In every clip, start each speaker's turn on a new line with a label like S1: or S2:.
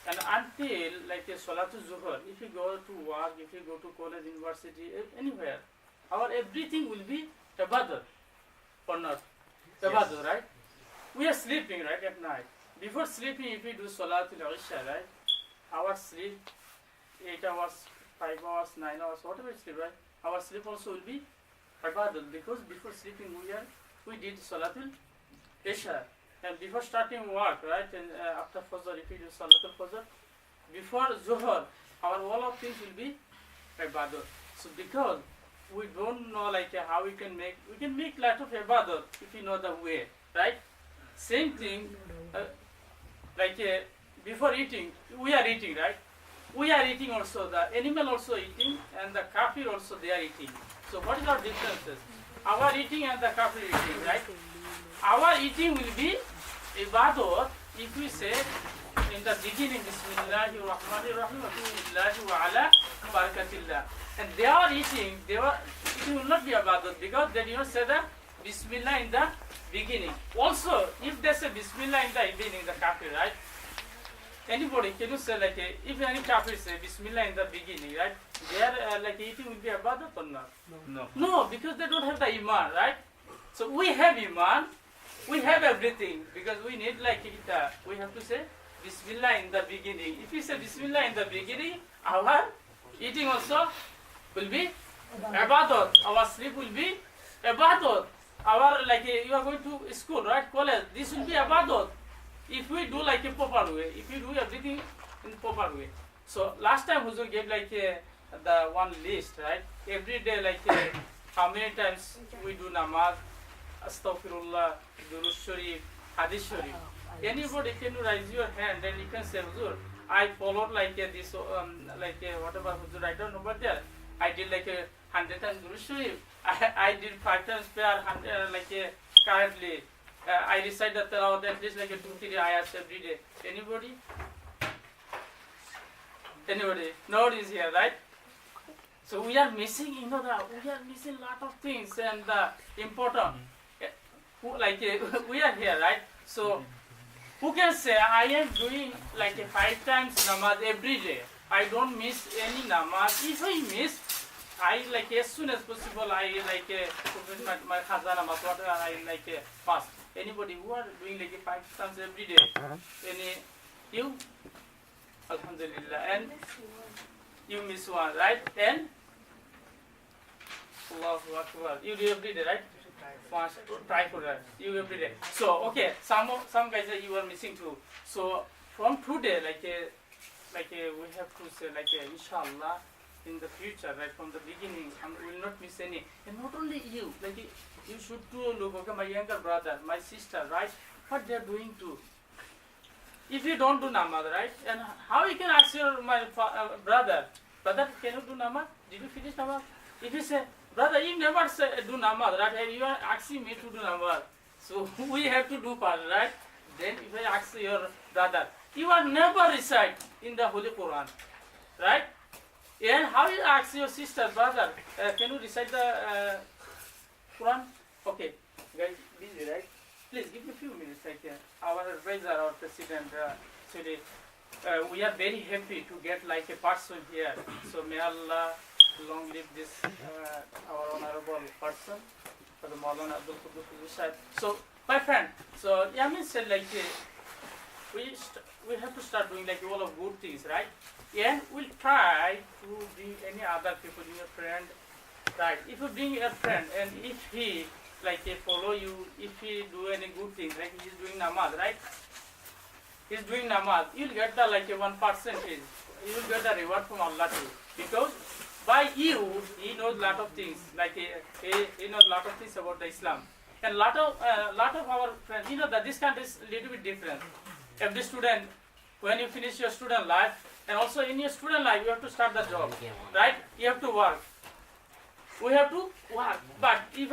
S1: And until like a Salatul Zuhur, if you go to work, if you go to college, university, anywhere, our everything will be ibadah or not? Ibadah, right? We are sleeping, right, at night. Before sleeping, if we do Salatul Isha, right, our sleep, 8 hours, 5 hours, 9 hours, whatever sleep, right, our sleep also will be ibadah, because before sleeping we did Salatul Isha. And before starting work, right, and after Fajr, if we do Salatul Fajr, before Zuhur, our all of things will be ibadah. So because we don't know like how we can make lot of ibadah if we know the way, right? Same thing, before eating, we are eating, right? We are eating also, the animal also eating, and the kafir also they are eating. So what is our differences? Our eating and the kafir eating, right? Our eating will be ibadah if we say in the beginning, Bismillahir Rahmanir Rahim, Bismillahi wa ala barakatillah. And they are eating will not be ibadah because they do not say the Bismillah in the beginning. Also, if they say Bismillah in the beginning, the kafir, right? Anybody, can you say like, if any kafir say Bismillah in the beginning, right? Their eating will be ibadah or not? No, because they don't have the iman, right? So we have iman, we have everything, because we need we have to say Bismillah in the beginning. If we say Bismillah in the beginning, our eating also will be ibadah. Our sleep will be ibadah. Our you are going to school, right? College. This will be ibadah. If we do a proper way, if we do everything in proper way. So last time Huzur gave the one list, right? Every day how many times we do namaz, astaghfirullah, durud sharif, hadith sharif. Anybody can raise your hand and you can say, Huzur, I followed this, whatever Huzur, I don't know, but there I did 100 times durud sharif. I did 5 times prayer, currently. I recite the tilawat at least 2-3 ayats every day. Anybody? Anybody? Nobody is here, right? So we are missing, we are missing lot of things and important. We are here, right? So who can say I am doing 5 times namaz every day? I don't miss any namaz. If I miss, I as soon as possible I my khaza namaz, whatever I fast. Anybody who are doing 5 times every day? Any you? Alhamdulillah. And you miss one, right? And Allahu Akbar. You do every day, right? Try for that. You every day. So okay, some guys you are missing too. So from today, we have to say inshallah in the future, right from the beginning, and we will not miss any. And not only you, you should too look. Okay, my younger brother, my sister, right? What they are doing too. If you don't do namaz, right? And how you can ask your brother, can you do namaz? Did you finish namaz? If you say, brother, you never say do namaz, right? And you are asking me to do namaz. So we have to do part, right? Then if I ask your brother, you are never recite in the Holy Quran, right? And how you ask your sister, brother, can you recite the Quran? Okay, guys, busy, right? Please give me a few minutes. Our advisor, our president, actually, we are very happy to get a person here. So may Allah long live this our honorable person, for the Maulana Abdul Qudus. So my friend, so Yamin said we have to start doing all of good things, right? And we'll try to bring any other people, your friend, right? If you bring your friend and if he follow you, if he do any good things, he's doing namaz, right? He's doing namaz, you'll get the 1%. You will get the reward from Allah too. Because by you, he knows lot of things. He knows lot of things about the Islam. And lot of our friends, that this country is a little bit different. Every student, when you finish your student life, and also in your student life, you have to start the job, right? You have to work. We have to work. But if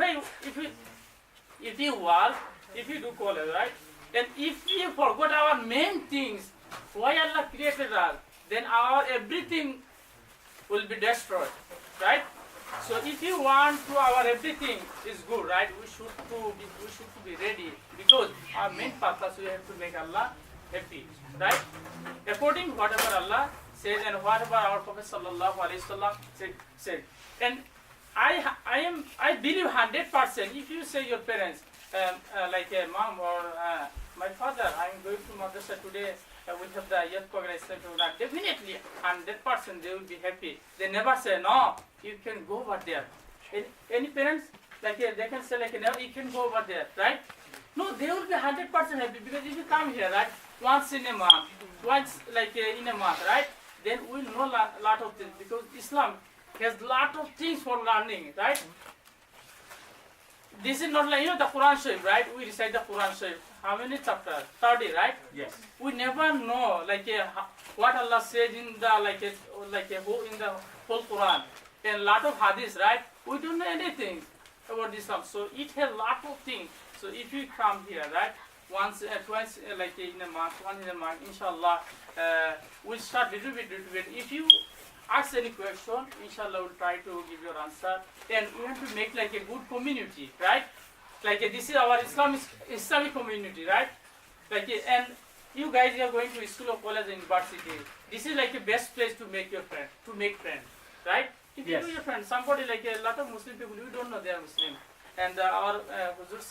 S1: you work, if you do college, right? And if you forgot our main things, why Allah created us, then our everything will be destroyed, right? So if you want to our everything is good, right? We should to be ready, because our main purpose we have to make Allah happy, right? According to whatever Allah says and whatever our Prophet sallallahu alaihi wasallam said. And I believe 100%. If you say your parents, like a mom or my father, I'm going to madrasa today. We have the youth program, definitely 100% they will be happy. They never say no. You can go over there. Any parents like they can say like no, you can go over there, right? No, they will be 100% happy because if you come here, right, once in a month, once like in a month, right, then we will know lot of things because Islam has lot of things for learning, right? This is not like the Quran Sharif, right? We recite the Quran Sharif. How many chapters? 30, right?
S2: Yes.
S1: We never know like what Allah says in the in the whole Quran and lot of hadiths, right? We don't know anything about Islam. So it has lot of things. So if you come here, right, once, twice, like in a month, once in a month, inshallah, we'll start little bit. If you ask any question, inshallah, we'll try to give your answer. And we have to make like a good community, right? Like this is our Islamic community, right? Like and you guys are going to school or college and university. This is like a best place to make your friend, right? If you
S2: Yes.
S1: do your friend, somebody like a lot of Muslim people, you don't know they are Muslim, and our Huzur